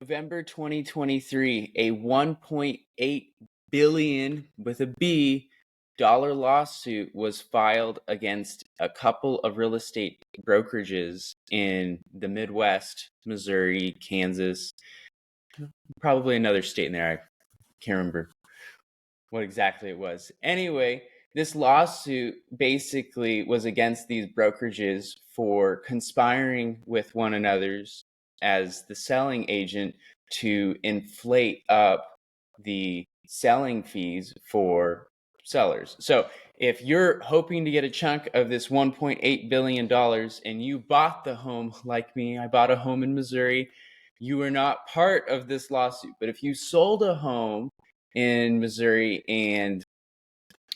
November 2023, a 1.8 billion with a B dollar lawsuit was filed against a couple of real estate brokerages in the Midwest, Missouri, Kansas, probably another state in there. I can't remember what exactly it was. Anyway, this lawsuit basically was against these brokerages for conspiring with one another's as the selling agent to inflate up the selling fees for sellers. So if you're hoping to get a chunk of this $1.8 billion and you bought the home like me, I bought a home in Missouri, you are not part of this lawsuit. But if you sold a home in Missouri and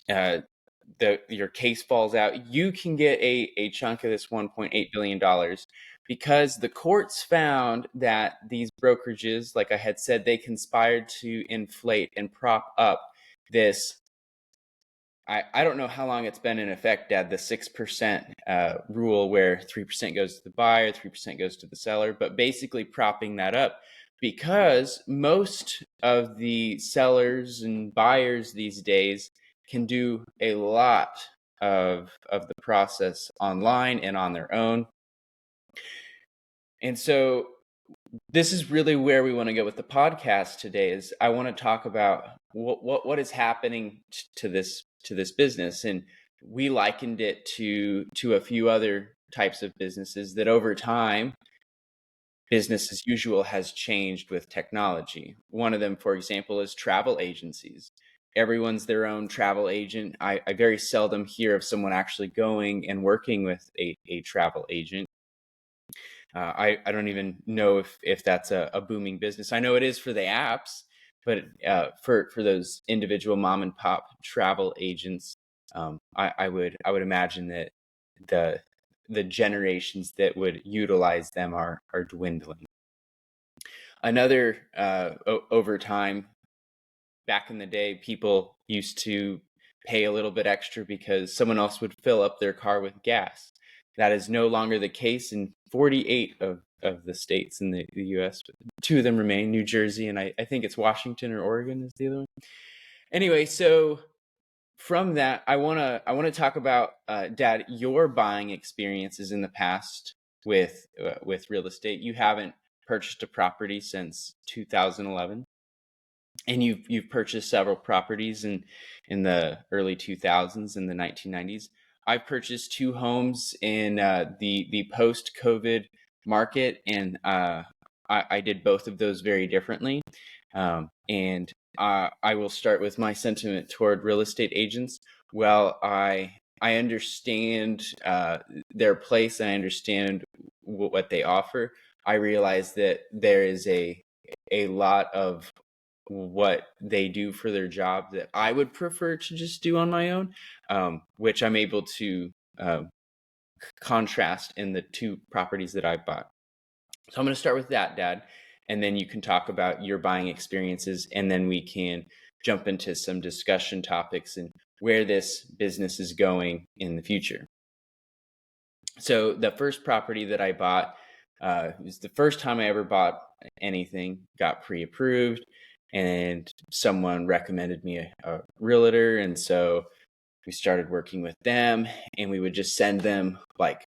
your case falls out, you can get a chunk of this $1.8 billion because the courts found that these brokerages, like I had said, they conspired to inflate and prop up this. I don't know how long it's been in effect, Dad, the 6% rule where 3% goes to the buyer, 3% goes to the seller, but basically propping that up because most of the sellers and buyers these days can do a lot of the process online and on their own. And so this is really where we want to go with the podcast today. Is I want to talk about what is happening to this business, and we likened it to a few other types of businesses that over time business as usual has changed with technology. One of them, for example, is travel agencies. Everyone's their own travel agent. I very seldom hear of someone actually going and working with a travel agent. I don't even know if that's a booming business. I know it is for the apps, but for those individual mom and pop travel agents, I would imagine that the generations that would utilize them are dwindling. Another over time, back in the day, people used to pay a little bit extra because someone else would fill up their car with gas. That is no longer the case in 48 of the states in the U.S. Two of them remain, New Jersey, and I think it's Washington or Oregon is the other one. Anyway, so from that, I want to talk about, Dad, your buying experiences in the past with real estate. You haven't purchased a property since 2011. And you've purchased several properties in the early 2000s and the 1990s. I purchased two homes in the post-COVID market, and I did both of those very differently. And I will start with my sentiment toward real estate agents. Well, I understand their place, and I understand what they offer. I realize that there is a lot of what they do for their job that I would prefer to just do on my own, which I'm able to contrast in the two properties that I bought. So I'm going to start with that, Dad, and then you can talk about your buying experiences, and then we can jump into some discussion topics and where this business is going in the future. So the first property that I bought was the first time I ever bought anything, got pre-approved, and someone recommended me a realtor. And so we started working with them, and we would just send them, like,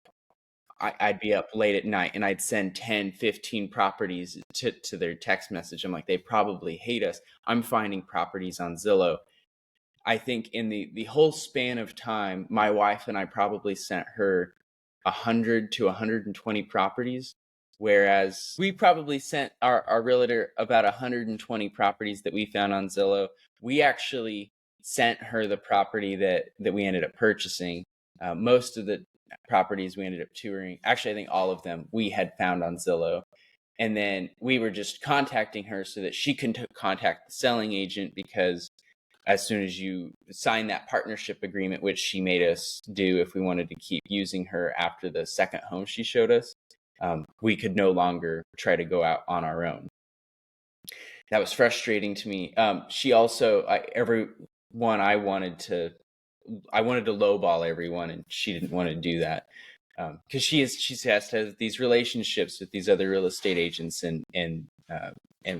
I'd be up late at night and I'd send 10, 15 properties to their text message. I'm like, they probably hate us. I'm finding properties on Zillow. I think in the whole span of time, my wife and I probably sent her 100 to 120 properties. Whereas we probably sent our realtor about 120 properties that we found on Zillow. We actually sent her the property that we ended up purchasing. Most of the properties we ended up touring, actually, I think all of them we had found on Zillow. And then we were just contacting her so that she can contact the selling agent, because as soon as you sign that partnership agreement, which she made us do if we wanted to keep using her after the second home she showed us, we could no longer try to go out on our own. That was frustrating to me. She also, I wanted to lowball everyone, and she didn't want to do that. because she has to have these relationships with these other real estate agents and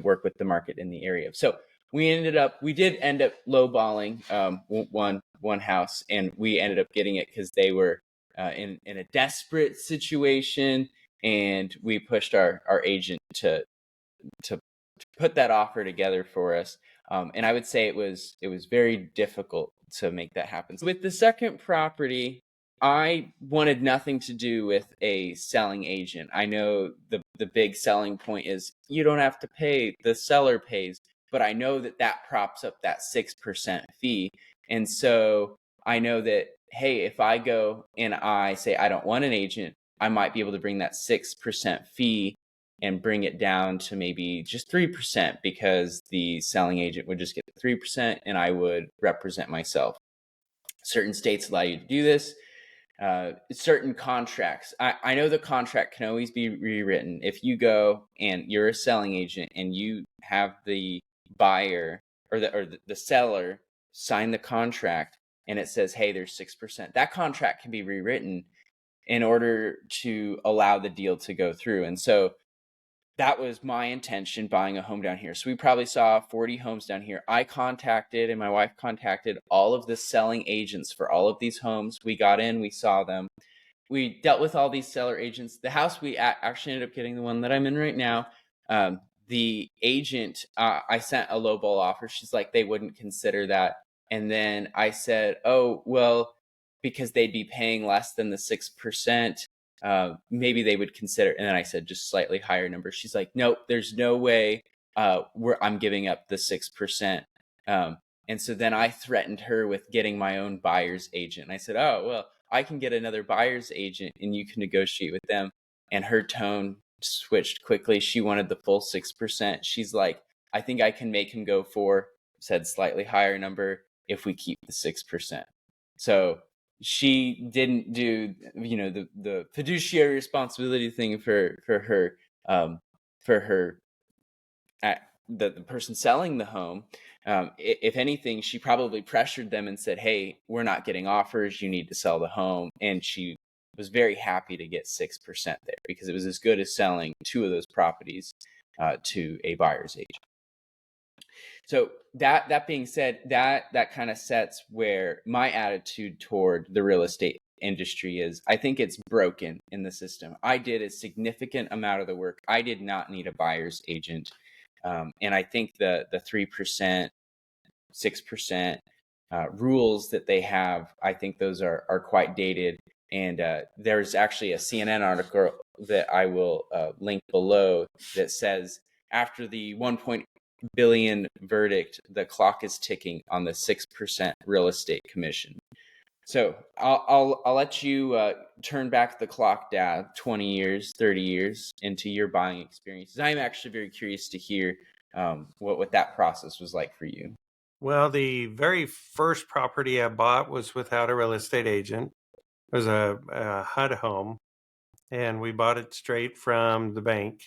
work with the market in the area. So we did end up lowballing one house, and we ended up getting it because they were in a desperate situation, and we pushed our agent to put that offer together for us. And I would say it was very difficult to make that happen. With the second property, I wanted nothing to do with a selling agent. I know the big selling point is you don't have to pay, the seller pays, but I know that props up that 6% fee. And so I know that, hey, if I go and I say I don't want an agent, I might be able to bring that 6% fee and bring it down to maybe just 3%, because the selling agent would just get 3% and I would represent myself. Certain states allow you to do this. Certain contracts, I know the contract can always be rewritten. If you go and you're a selling agent and you have the buyer or the seller sign the contract and it says, hey, there's 6%, that contract can be rewritten in order to allow the deal to go through. And so that was my intention buying a home down here. So we probably saw 40 homes down here. I contacted, and my wife contacted, all of the selling agents for all of these homes. We got in, we saw them. We dealt with all these seller agents. The house we actually ended up getting, the one that I'm in right now, the agent, I sent a lowball offer. She's like, they wouldn't consider that. And then I said, oh, well, because they'd be paying less than the 6%, maybe they would consider. And then I said, just slightly higher number. She's like, nope, there's no way I'm giving up the 6%. And so then I threatened her with getting my own buyer's agent. And I said, oh, well, I can get another buyer's agent and you can negotiate with them. And her tone switched quickly. She wanted the full 6%. She's like, I think I can make him go for, said slightly higher number, if we keep the 6%. So she didn't do, the fiduciary responsibility thing for her, the person selling the home. If anything, she probably pressured them and said, hey, we're not getting offers, you need to sell the home. And she was very happy to get 6% there, because it was as good as selling 2 of those properties to a buyer's agent. So that being said, that kind of sets where my attitude toward the real estate industry is. I think it's broken in the system. I did a significant amount of the work. I did not need a buyer's agent. And I think the 3%, 6% rules that they have, I think those are quite dated. And there's actually a CNN article that I will link below that says, after the 1 billion verdict, the clock is ticking on the 6% real estate commission. So I'll let you turn back the clock, Dad, 20 years, 30 years into your buying experiences. I'm actually very curious to hear what that process was like for you. Well, the very first property I bought was without a real estate agent. It was a HUD home, and we bought it straight from the bank.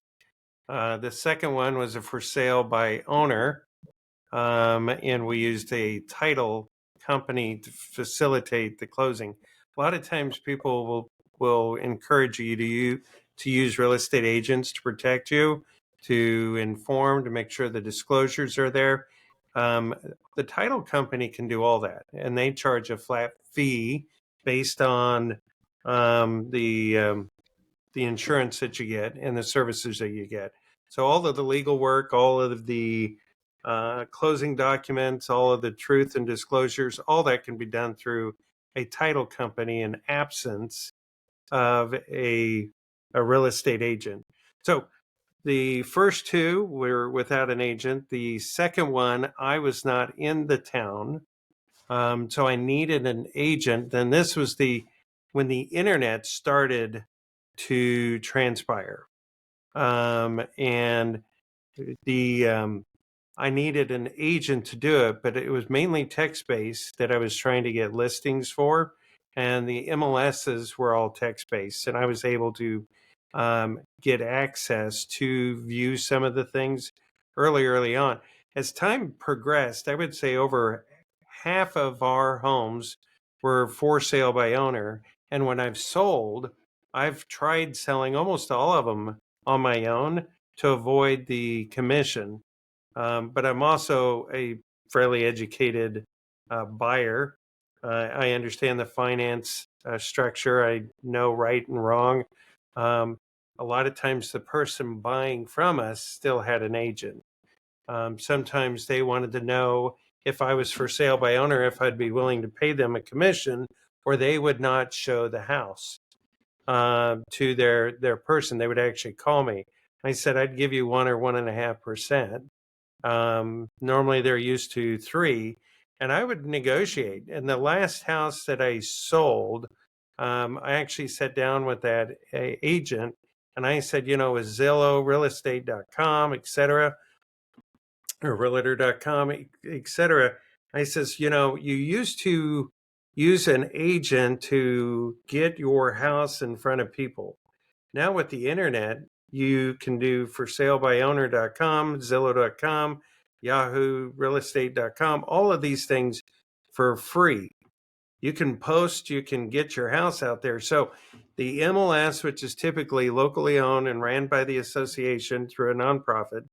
The second one was a for sale by owner, and we used a title company to facilitate the closing. A lot of times people will encourage you to use real estate agents to protect you, to inform, to make sure the disclosures are there. The title company can do all that, and they charge a flat fee based on the insurance that you get and the services that you get. So all of the legal work, all of the closing documents, all of the truth and disclosures, all that can be done through a title company in absence of a real estate agent. So the first 2 were without an agent. The second one, I was not in the town, so I needed an agent. Then this was when the internet started to transpire, and I needed an agent to do it, but it was mainly text-based that I was trying to get listings for, and the MLSs were all text-based, and I was able to get access to view some of the things early on. As time progressed, I would say over half of our homes were for sale by owner, and when I've sold, I've tried selling almost all of them on my own to avoid the commission. But I'm also a fairly educated buyer. I understand the finance structure. I know right and wrong. Um, a lot of times, the person buying from us still had an agent. Sometimes they wanted to know if I was for sale by owner, if I'd be willing to pay them a commission, or they would not show the house to their person. They would actually call me. I said I'd give you 1 or 1.5%. Normally they're used to 3, and I would negotiate. And the last house that I sold, I actually sat down with that agent, and I said, with Zillow, realestate.com, et cetera, or realtor.com, et cetera. I says, you used to use an agent to get your house in front of people. Now with the internet, you can do for sale by owner.com, Zillow.com, Yahoo, realestate.com, all of these things for free. You can post, you can get your house out there. So the MLS, which is typically locally owned and ran by the association through a nonprofit,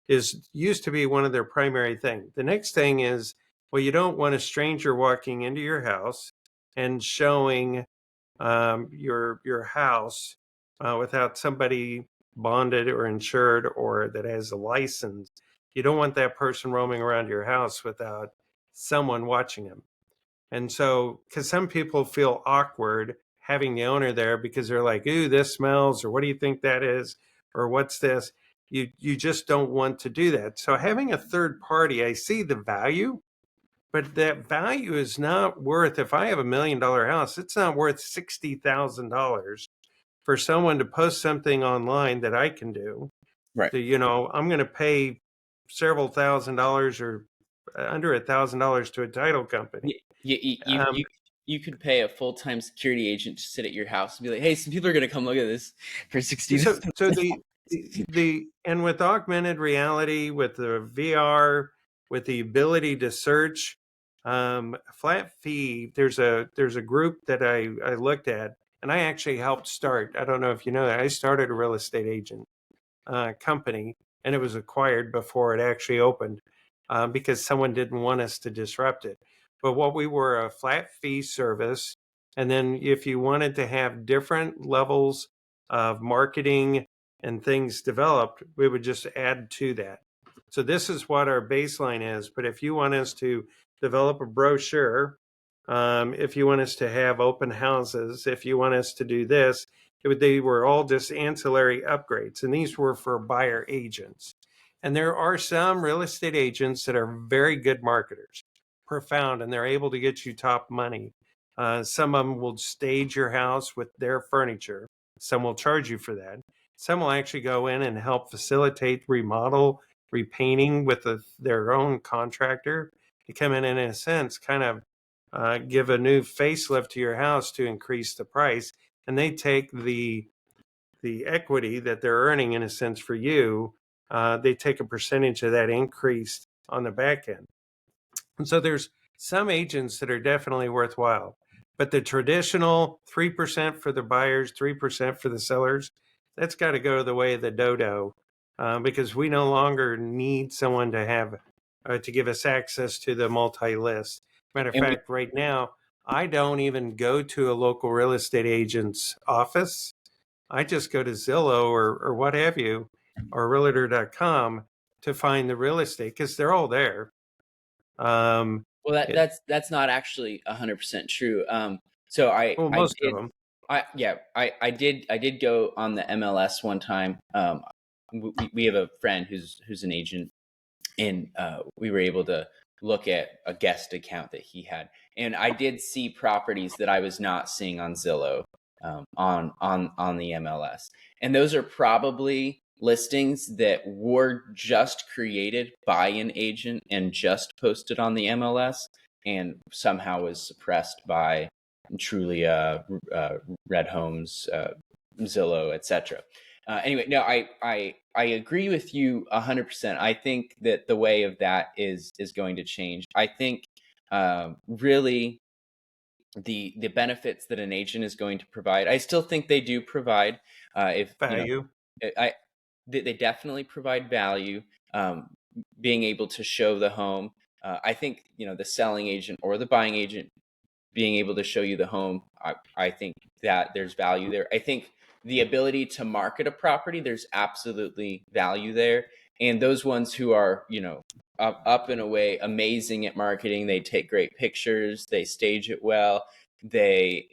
is used to be one of their primary things. The next thing is, well, you don't want a stranger walking into your house and showing your house without somebody bonded or insured or that has a license. You don't want that person roaming around your house without someone watching them. And so, because some people feel awkward having the owner there because they're like, ooh, this smells, or what do you think that is? Or what's this? You just don't want to do that. So having a third party, I see the value, but that value is not worth, if I have $1 million house, it's not worth $60,000 for someone to post something online that I can do. Right. I'm going to pay several $1,000s or under $1,000 to a title company. You could pay a full-time security agent to sit at your house and be like, hey, some people are going to come look at this for 60. So and with augmented reality, with the VR, with the ability to search, flat fee, there's a group that I looked at, and I actually helped start. I don't know if you know that I started a real estate agent company, and it was acquired before it actually opened because someone didn't want us to disrupt it. But what we were a flat fee service, and then if you wanted to have different levels of marketing and things developed, we would just add to that. So this is what our baseline is. But if you want us to develop a brochure, if you want us to have open houses, if you want us to do this, they were all just ancillary upgrades. And these were for buyer agents. And there are some real estate agents that are very good marketers, profound, and they're able to get you top money. Some of them will stage your house with their furniture. Some will charge you for that. Some will actually go in and help facilitate remodel, repainting with their own contractor to come in a sense, kind of give a new facelift to your house to increase the price. And they take the equity that they're earning, in a sense, for you. They take a percentage of that increase on the back end. And so there's some agents that are definitely worthwhile. But the traditional 3% for the buyers, 3% for the sellers, that's got to go the way of the dodo because we no longer need someone to have to give us access to the multi-list. Matter of fact, right now, I don't even go to a local real estate agent's office. I just go to Zillow or what have you, or realtor.com to find the real estate because they're all there. Well, that's not actually 100% true. So most of them. I did go on the MLS one time. We have a friend who's an agent, and we were able to look at a guest account that he had, and I did see properties that I was not seeing on Zillow on the MLS, and those are probably listings that were just created by an agent and just posted on the MLS and somehow was suppressed by Trulia, Red Homes, Zillow, etc. Anyway, no, I agree with you 100%. I think that the way of that is going to change. I think really the benefits that an agent is going to provide. I still think they do provide, if you know, Value. I they definitely provide value. Um, Being able to show the home, I think the selling agent or the buying agent being able to show you the home, I think that there's value there. I think the ability to market a property, there's absolutely value there. And those ones who are, up and away amazing at marketing, they take great pictures, they stage it well, they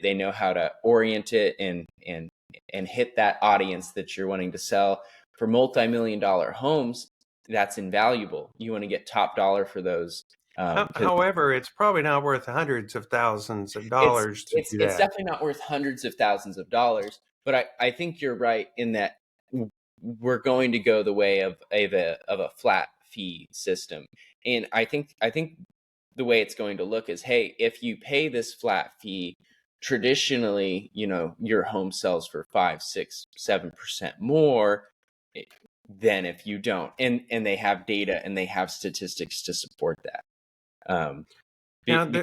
know how to orient it and hit that audience that you're wanting to sell. For multi-million dollar homes, that's invaluable. You want to get top dollar for those. However, it's probably not worth hundreds of thousands of it's dollars to it's do it's that. definitely not worth hundreds of thousands of dollars, but I think you're right in that we're going to go the way of a flat fee system. And I think the way it's going to look is, hey, if you pay this flat fee, traditionally, your home sells for 5, 6, 7% more than if you don't. And they have data and they have statistics to support that. um Now, be,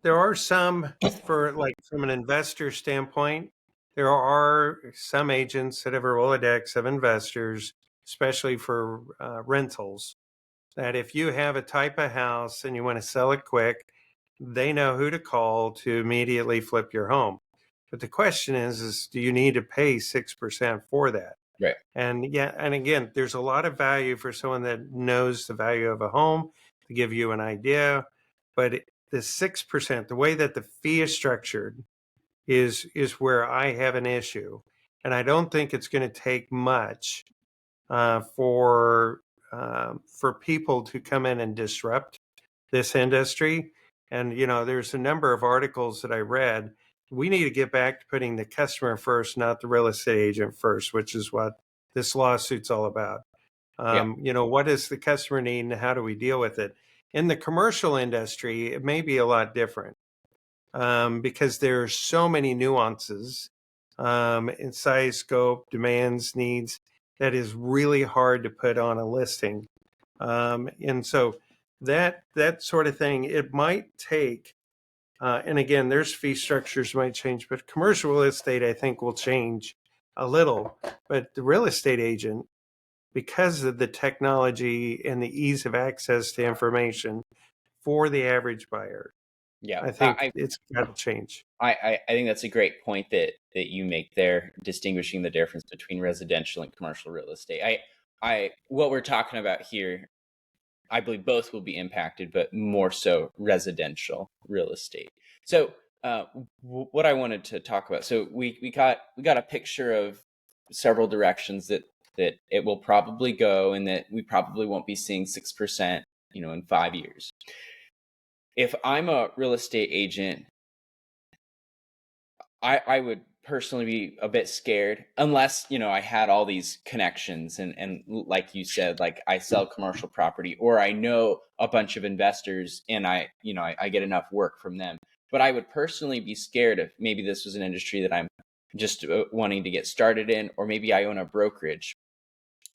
there are some, for like from an investor standpoint, there are some agents that have a Rolodex of investors, especially for rentals, that if you have a type of house and you want to sell it quick, they know who to call to immediately flip your home. But the question is do you need to pay 6% for that? right. And yeah, and again, there's a lot of value for someone that knows the value of a home to give you an idea. But the 6%, the way that the fee is structured, is where I have an issue, and I don't think it's going to take much for people to come in and disrupt this industry. And there's a number of articles that I read. We need to get back to putting the customer first, not the real estate agent first, which is what this lawsuit's all about. Yeah. What does the customer need and how do we deal with it? In the commercial industry, it may be a lot different because there are so many nuances in size, scope, demands, needs that is really hard to put on a listing. And so that sort of thing, it might take, and again, there's fee structures might change, but commercial real estate, I think, will change a little. But the real estate agent, because of the technology and the ease of access to information for the average buyer, Yeah. I think it's got to change. I think that's a great point that you make there, distinguishing the difference between residential and commercial real estate. I what we're talking about here, I believe both will be impacted, but more so residential real estate. So, what I wanted to talk about. So we got a picture of several directions that it will probably go, and that we probably won't be seeing 6%, in 5 years. If I'm a real estate agent, I would personally be a bit scared unless, I had all these connections and like you said, like I sell commercial property or I know a bunch of investors and I get enough work from them. But I would personally be scared if maybe this was an industry that I'm just wanting to get started in, or maybe I own a brokerage.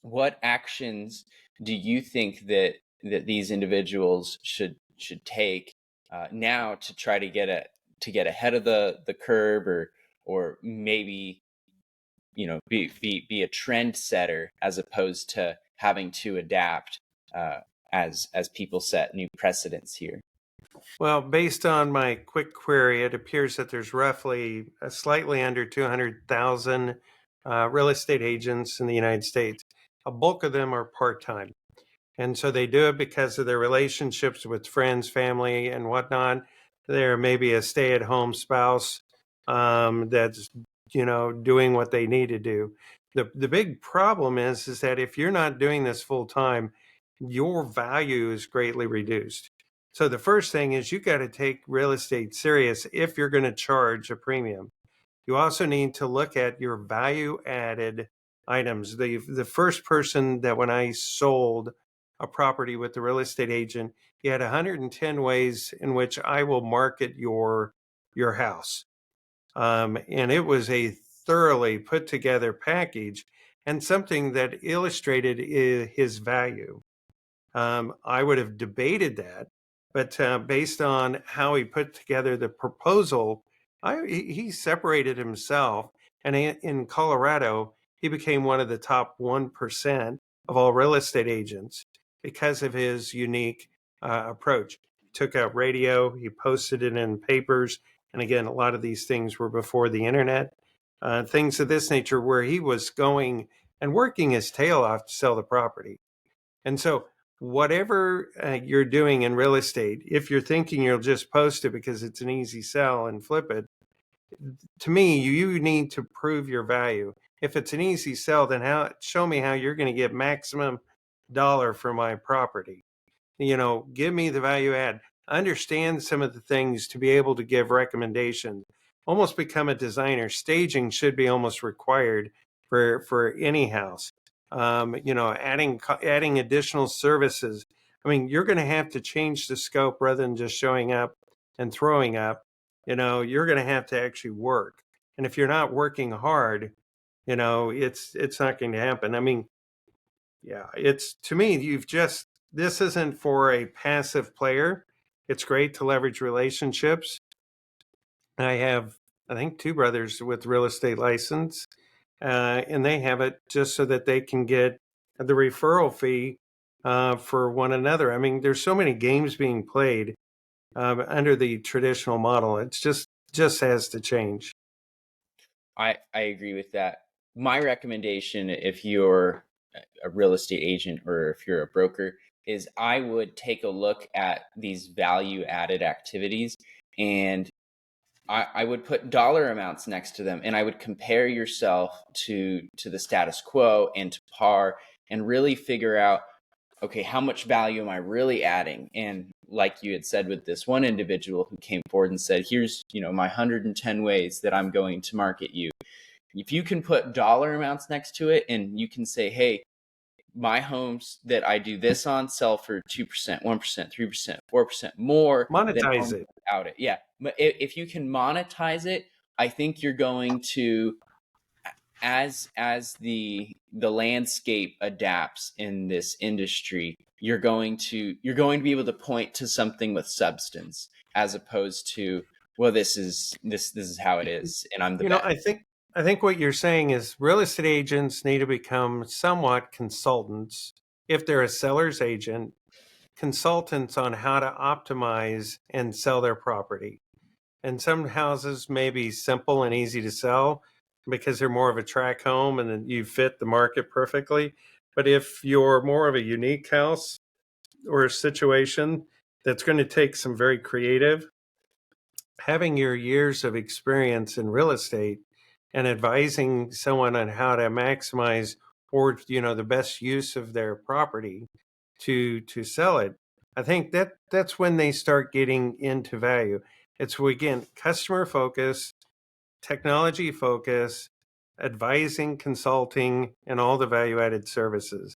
What actions do you think that these individuals should take now to try to get ahead of the curve, or maybe be a trend setter as opposed to having to adapt as people set new precedents here? Well, based on my quick query, it appears that there's roughly slightly under 200,000 real estate agents in the United States. A bulk of them are part-time. And so they do it because of their relationships with friends, family, and whatnot. There may be a stay-at-home spouse that's doing what they need to do. The big problem is that if you're not doing this full time, your value is greatly reduced. So the first thing is you got to take real estate serious if you're going to charge a premium. You also need to look at your value added items. The first person that when I sold a property with the real estate agent, he had 110 ways in which I will market your house. And it was a thoroughly put together package and something that illustrated his value. I would have debated that, But based on how he put together the proposal, he separated himself. And in Colorado, he became one of the top 1% of all real estate agents because of his unique approach. He took out radio, he posted it in papers. And again, a lot of these things were before the internet, things of this nature, where he was going and working his tail off to sell the property. And so, whatever you're doing in real estate, if you're thinking you'll just post it because it's an easy sell and flip it, to me, you need to prove your value. If it's an easy sell, then show me how you're going to get maximum dollar for my property. Give me the value add. Understand some of the things to be able to give recommendations. Almost become a designer. Staging should be almost required for any house. Adding additional services. I mean, you're going to have to change the scope rather than just showing up and throwing up. You're going to have to actually work. And if you're not working hard, it's not going to happen. I mean, yeah, it's, to me, this isn't for a passive player. It's great to leverage relationships. I have, I think, two brothers with real estate license, and they have it just so that they can get the referral fee for one another. I mean, there's so many games being played under the traditional model. It's just has to change. I agree with that. My recommendation, if you're a real estate agent or if you're a broker, is I would take a look at these value added activities, and I would put dollar amounts next to them, and I would compare yourself to the status quo and to par, and really figure out, okay, how much value am I really adding? And like you had said with this one individual who came forward and said, here's, my 110 ways that I'm going to market you. If you can put dollar amounts next to it, and you can say, hey, my homes that I do this on sell for 2%, 1%, 3%, 4% more than Monetize homes it. without it. Yeah. But if you can monetize it, I think you're going to, as the landscape adapts in this industry, you're going to be able to point to something with substance, as opposed to, well, this is how it is, and I'm the best. I think what you're saying is real estate agents need to become somewhat consultants. If they're a seller's agent, consultants on how to optimize and sell their property. And some houses may be simple and easy to sell because they're more of a track home and you fit the market perfectly. But if you're more of a unique house or a situation that's going to take some very creative, having your years of experience in real estate and advising someone on how to maximize or the best use of their property to sell it, I think that's when they start getting into value. It's, again, customer focus, technology focus, advising, consulting, and all the value added services.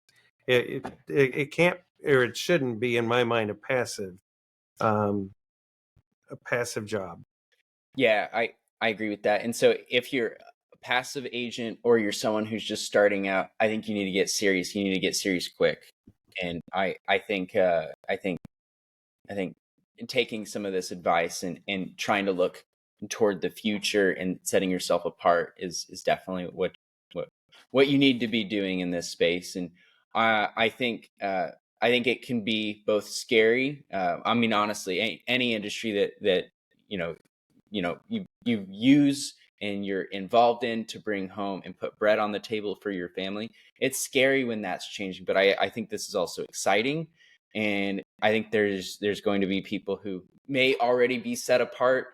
It can't, or it shouldn't be, in my mind, um, a passive job. Yeah, I agree with that. And so if you're a passive agent or you're someone who's just starting out, I think you need to get serious. You need to get serious quick. And I think taking some of this advice and trying to look toward the future and setting yourself apart is definitely what you need to be doing in this space. And I think it can be both scary. I mean, honestly, any industry that you use and you're involved in to bring home and put bread on the table for your family, it's scary when that's changing. But I think this is also exciting. And I think there's going to be people who may already be set apart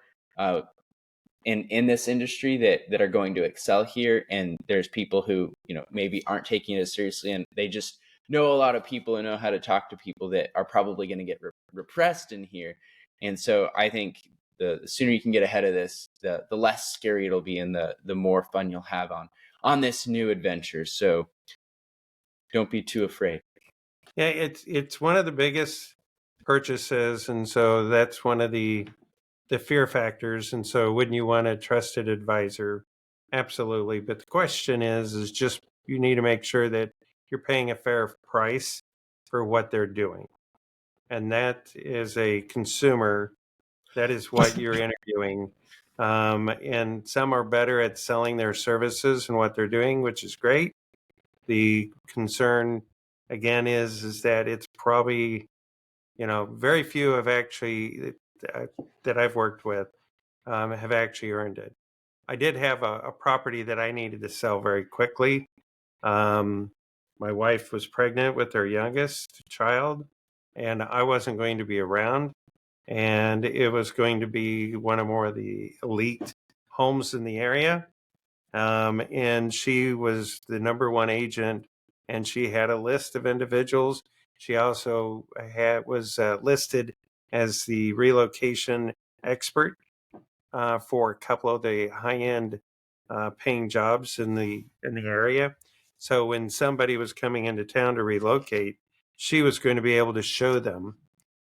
in this industry that are going to excel here. And there's people who, maybe aren't taking it as seriously, and they just know a lot of people and know how to talk to people that are probably going to get repressed in here. And so I think the sooner you can get ahead of this, the less scary it'll be, and the more fun you'll have on this new adventure. So don't be too afraid. Yeah, it's one of the biggest purchases, and so that's one of the fear factors. And so, wouldn't you want a trusted advisor? Absolutely. But the question is just, you need to make sure that you're paying a fair price for what they're doing. and that is a consumer. That is what you're interviewing. And some are better at selling their services and what they're doing, which is great. The concern, again, is that it's probably, very few have actually, that I've worked with, have actually earned it. I did have a property that I needed to sell very quickly. My wife was pregnant with her youngest child, and I wasn't going to be around. And it was going to be one of more of the elite homes in the area. And she was the number one agent, and she had a list of individuals. She also was listed as the relocation expert for a couple of the high-end paying jobs in the area. So when somebody was coming into town to relocate, she was going to be able to show them,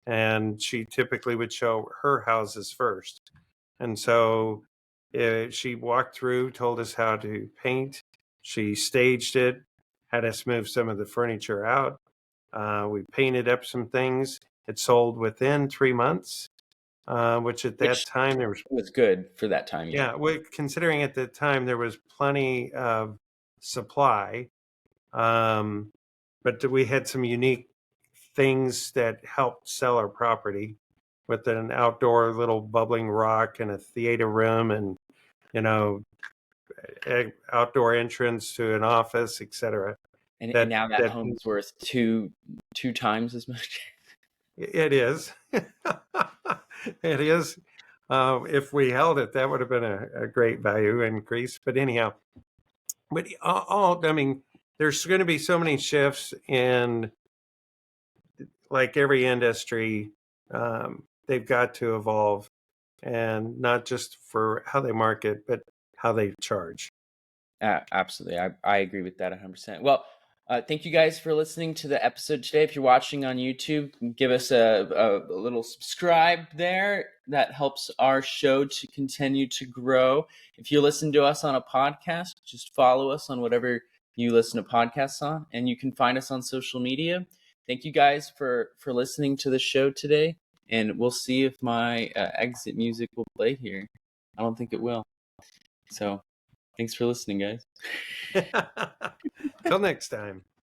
and she typically would show her houses first. And so she walked through, told us how to paint. She staged it, had us move some of the furniture out. We painted up some things. It sold within 3 months, which at that time there was good for that time. Yeah, considering at the time there was plenty of supply, but we had some unique things that helped sell our property, with an outdoor little bubbling rock and a theater room, and outdoor entrance to an office, etc. And now that home's worth two times as much. It is. It is. If we held it, that would have been a great value increase. But anyhow, I mean, there's going to be so many shifts in, like every industry, they've got to evolve, and not just for how they market, but how they charge. Absolutely. I agree with that 100%. Well, thank you guys for listening to the episode today. If you're watching on YouTube, give us a little subscribe there. That helps our show to continue to grow. If you listen to us on a podcast, just follow us on whatever you listen to podcasts on, and you can find us on social media. Thank you guys for listening to the show today, and we'll see if my exit music will play here. I don't think it will. So thanks for listening, guys. Till next time.